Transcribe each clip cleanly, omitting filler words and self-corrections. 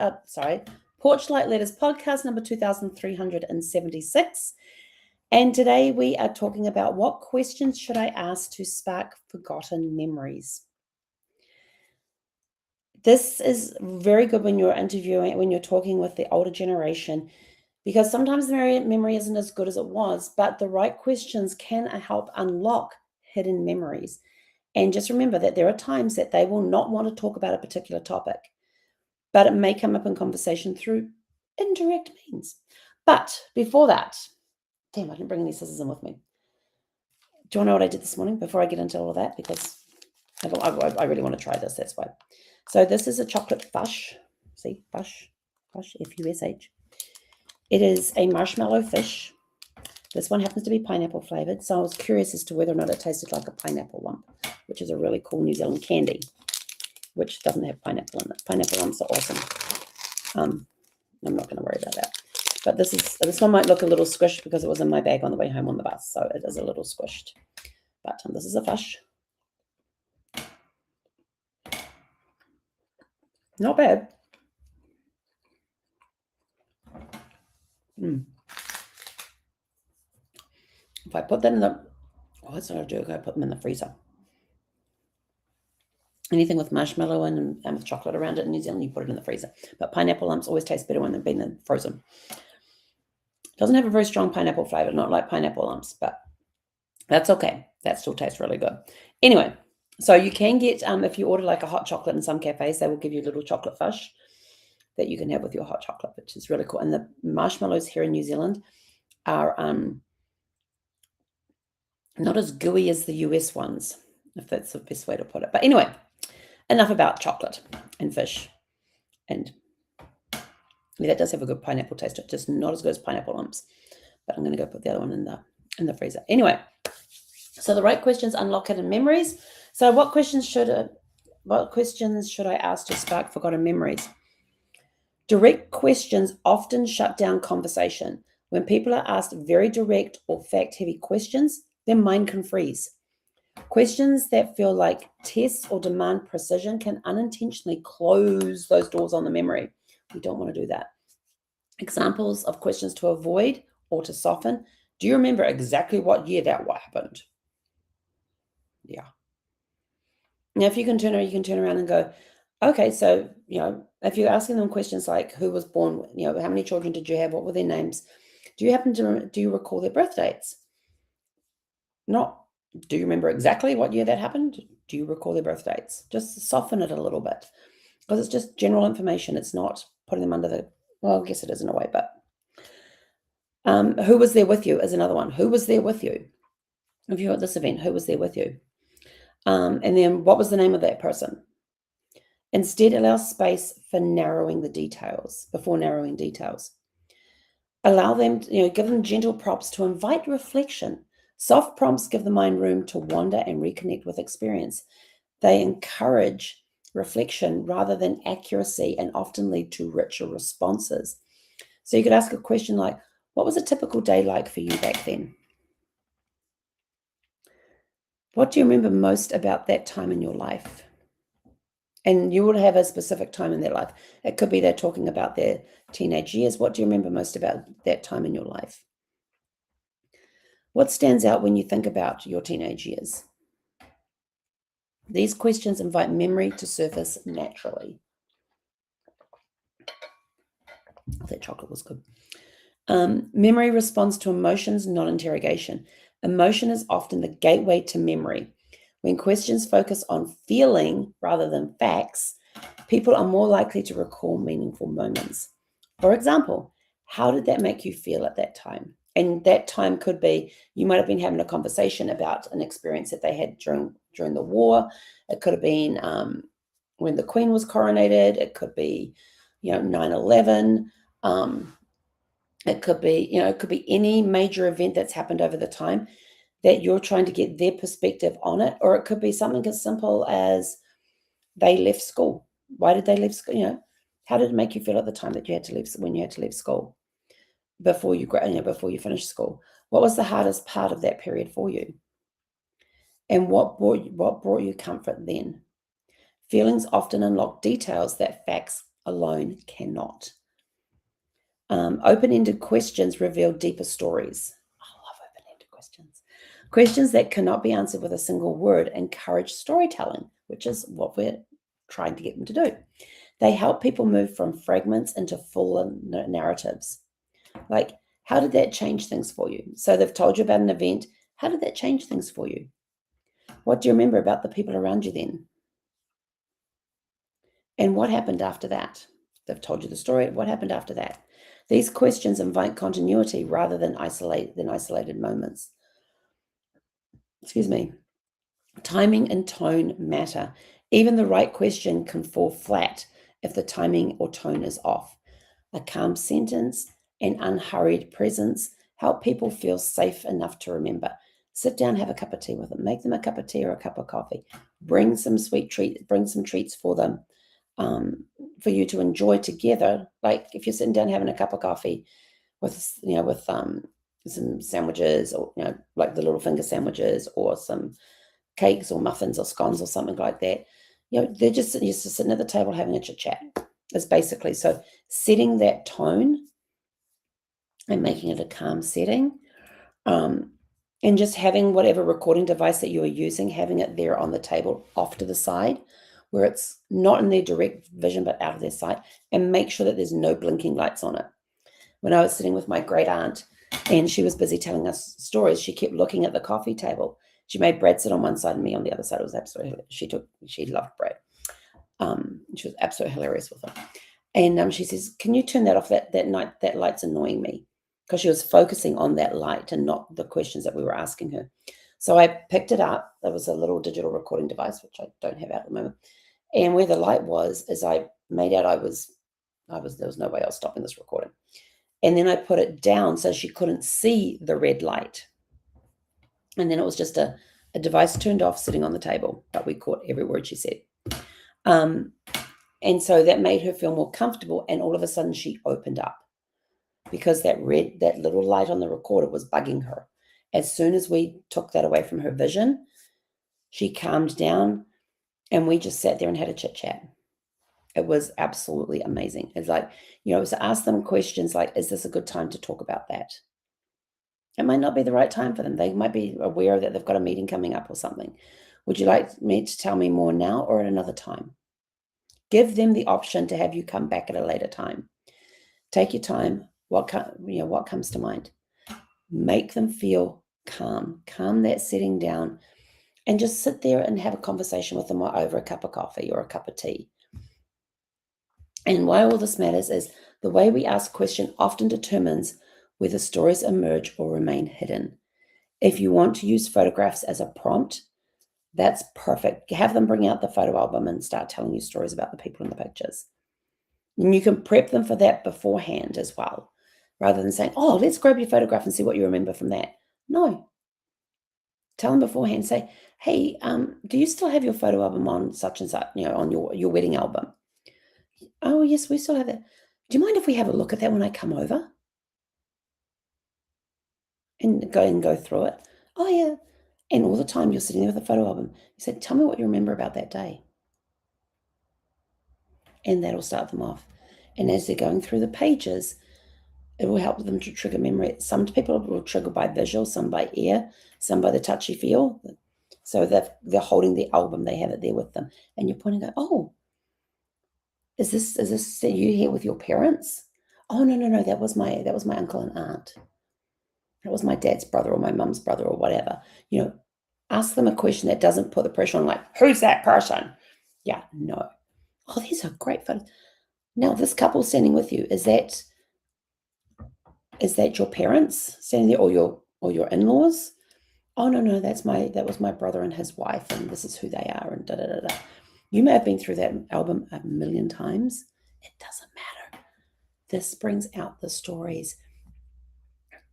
Porchlight Letters podcast number 2376. And today we are talking about what questions should I ask to spark forgotten memories. This is very good when you're interviewing, when you're talking with the older generation, because sometimes the memory isn't as good as it was, but the right questions can help unlock hidden memories. And just remember that there are times that they will not want to talk about a particular topic, but it may come up in conversation through indirect means. But before that, damn, I didn't bring any scissors in with me. Do you want to know what I did this morning before I get into all of that? Because I really want to try this, that's why. So this is a chocolate fush. See, fush, F-U-S-H. It is a marshmallow fish. This one happens to be pineapple flavored. So I was curious as to whether or not it tasted like a pineapple lump, which is a really cool New Zealand candy, which doesn't have pineapple in it. Pineapple lumps are awesome. I'm not going to worry about that. But this one might look a little squished because it was in my bag on the way home on the bus. So it is a little squished. But this is a fush. Not bad. If I put them in the... Oh, that's what I'll do. I put them in the freezer. Anything with marshmallow and with chocolate around it in New Zealand, you put it in the freezer. But pineapple lumps always taste better when they've been frozen. It doesn't have a very strong pineapple flavor, not like pineapple lumps, but that's okay. That still tastes really good. Anyway, so you can get, if you order like a hot chocolate in some cafes, they will give you a little chocolate fush that you can have with your hot chocolate, which is really cool. And the marshmallows here in New Zealand are not as gooey as the US ones, if that's the best way to put it. But anyway, enough about chocolate and fish. And that does have a good pineapple taste. It's just not as good as pineapple lumps. But I'm going to go put the other one in the freezer. Anyway, so the right questions unlock hidden memories. So what questions should I ask to spark forgotten memories? Direct questions often shut down conversation. When people are asked very direct or fact-heavy questions, their mind can freeze. Questions that feel like tests or demand precision can unintentionally close those doors on the memory. We don't want to do that. Examples of questions to avoid or to soften. Do you remember exactly what year that happened? Yeah. Now, if you can turn around and go, okay, so, if you're asking them questions like who was born, how many children did you have? What were their names? Do you recall their birth dates? Not, do you remember exactly what year that happened? Do you recall their birth dates? Just soften it a little bit because it's just general information. It's not putting them under well, I guess it is in a way, but who was there with you is another one. Who was there with you? If you're at this event, who was there with you? And then what was the name of that person? Instead, allow space for narrowing the details, before narrowing details. Allow them, give them gentle prompts to invite reflection. Soft prompts give the mind room to wander and reconnect with experience. They encourage reflection rather than accuracy and often lead to richer responses. So you could ask a question like, what was a typical day like for you back then? What do you remember most about that time in your life? And you would have a specific time in their life. It could be they're talking about their teenage years. What do you remember most about that time in your life? What stands out when you think about your teenage years? These questions invite memory to surface naturally. Oh, that chocolate was good. Memory responds to emotions, not interrogation. Emotion is often the gateway to memory. When questions focus on feeling rather than facts, people are more likely to recall meaningful moments. For example, how did that make you feel at that time? And that time could be, you might have been having a conversation about an experience that they had during the war. It could have been when the Queen was coronated. It could be, 9/11. It could be any major event that's happened over the time that you're trying to get their perspective on it. Or it could be something as simple as they left school. Why did they leave school? How did it make you feel at the time that when you had to leave school before you finished school? What was the hardest part of that period for you? And what brought you comfort then? Feelings often unlock details that facts alone cannot. Open-ended questions reveal deeper stories. I love open-ended questions. Questions that cannot be answered with a single word encourage storytelling, which is what we're trying to get them to do. They help people move from fragments into full narratives. Like, how did that change things for you? So they've told you about an event. How did that change things for you? What do you remember about the people around you then? And what happened after that? They've told you the story. What happened after that? These questions invite continuity rather than isolated moments. Excuse me. Timing and tone matter. Even the right question can fall flat if the timing or tone is off. A calm sentence and unhurried presence help people feel safe enough to remember. Sit down, have a cup of tea with them. Make them a cup of tea or a cup of coffee. Bring some treats for them, for you to enjoy together. Like if you're sitting down having a cup of coffee with some sandwiches, or like the little finger sandwiches, or some cakes or muffins or scones or something like that. They're just used to sitting at the table having a chit chat. It's basically so setting that tone and making it a calm setting, and just having whatever recording device that you are using, having it there on the table off to the side where it's not in their direct vision but out of their sight, and make sure that there's no blinking lights on it. When I was sitting with my great aunt and she was busy telling us stories, she kept looking at the coffee table. She made Brad sit on one side and me on the other side. It was absolutely, she loved Brad. She was absolutely hilarious with him. And she says, can you turn that off? That night, that light's annoying me. Because she was focusing on that light and not the questions that we were asking her. So I picked it up. There was a little digital recording device, which I don't have at the moment. And where the light was, as I made out, there was no way I was stopping this recording. And then I put it down so she couldn't see the red light. And then it was just a device turned off sitting on the table, but we caught every word she said. And so that made her feel more comfortable. And all of a sudden she opened up because that little light on the recorder was bugging her. As soon as we took that away from her vision, she calmed down and we just sat there and had a chit chat. It was absolutely amazing. It's like, to ask them questions like, is this a good time to talk about that? It might not be the right time for them. They might be aware that they've got a meeting coming up or something. Would you like me to tell me more now or at another time? Give them the option to have you come back at a later time. Take your time. What comes to mind? Make them feel calm. Calm that sitting down, and just sit there and have a conversation with them over a cup of coffee or a cup of tea. And why all this matters is the way we ask question often determines whether stories emerge or remain hidden. If you want to use photographs as a prompt, that's perfect. Have them bring out the photo album and start telling you stories about the people in the pictures. And you can prep them for that beforehand as well, rather than saying, oh, let's grab your photograph and see what you remember from that. No. Tell them beforehand, say, hey, do you still have your photo album on such and such, on your wedding album? Oh, yes, we still have that. Do you mind if we have a look at that when I come over? And go through it. Oh, yeah. And all the time you're sitting there with a photo album. You said, tell me what you remember about that day. And that'll start them off. And as they're going through the pages, it will help them to trigger memory. Some people will trigger by visual, some by ear, some by the touchy feel. So they're holding the album, they have it there with them. And you're pointing out, oh, is this you here with your parents? Oh, no, that was my uncle and aunt. That was my dad's brother or my mum's brother or whatever. Ask them a question that doesn't put the pressure on, like, who's that person? Yeah, no. Oh, these are great photos. Now, this couple standing with you, is that your parents standing there, or your in-laws? Oh, no, that was my brother and his wife, and this is who they are, and da-da-da-da. You may have been through that album a million times. It doesn't matter. This brings out the stories.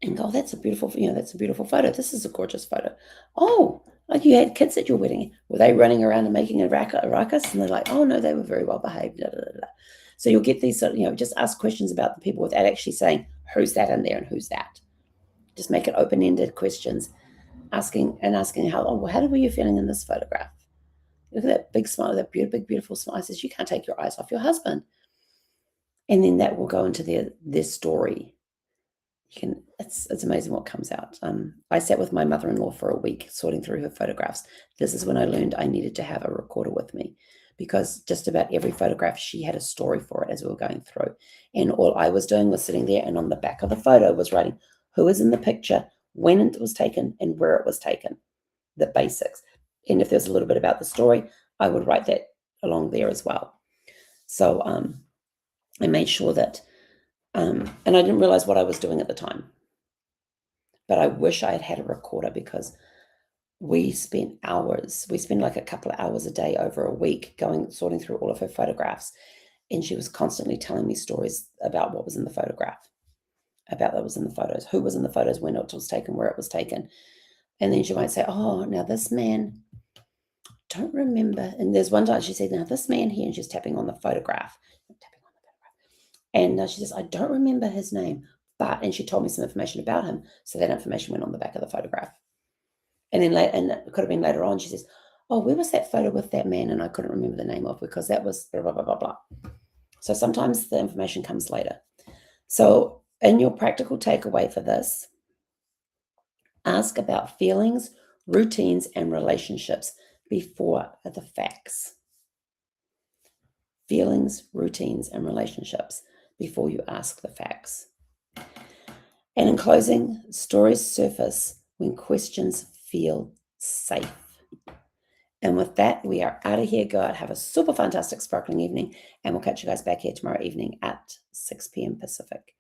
And go, that's a beautiful photo. This is a gorgeous photo. Oh, like you had kids at your wedding. Were they running around and making a ruckus? And they're like, oh, no, they were very well behaved. Da, da, da, da. So you'll get these, just ask questions about the people without actually saying, who's that in there and who's that? Just make it open-ended questions, asking how were you feeling in this photograph? Look at that big smile, that big, beautiful smile. I says, you can't take your eyes off your husband. And then that will go into their story. It's amazing what comes out. I sat with my mother-in-law for a week sorting through her photographs. This is when I learned I needed to have a recorder with me, because just about every photograph, she had a story for it as we were going through. And all I was doing was sitting there, and on the back of the photo was writing who was in the picture, when it was taken, and where it was taken, the basics. And if there's a little bit about the story, I would write that along there as well. So I made sure that, and I didn't realize what I was doing at the time, but I wish I had had a recorder, because we spent like a couple of hours a day over a week sorting through all of her photographs. And she was constantly telling me stories about what was in the photograph, about what was in the photos, who was in the photos, when it was taken, where it was taken. And then she might say, oh, now this man, don't remember. And there's one time she said, now this man here, and she's tapping on the photograph. And she says, I don't remember his name, and she told me some information about him. So that information went on the back of the photograph. And then and it could have been later on, she says, oh, where was that photo with that man? And I couldn't remember the name of, because that was blah, blah, blah, blah, blah. So sometimes the information comes later. So in your practical takeaway for this, ask about feelings, routines, and relationships before the facts. Feelings, routines, and relationships before you ask the facts. And in closing, stories surface when questions feel safe. And with that, we are out of here. Go out, have a super fantastic sparkling evening, and we'll catch you guys back here tomorrow evening at 6 p.m. Pacific.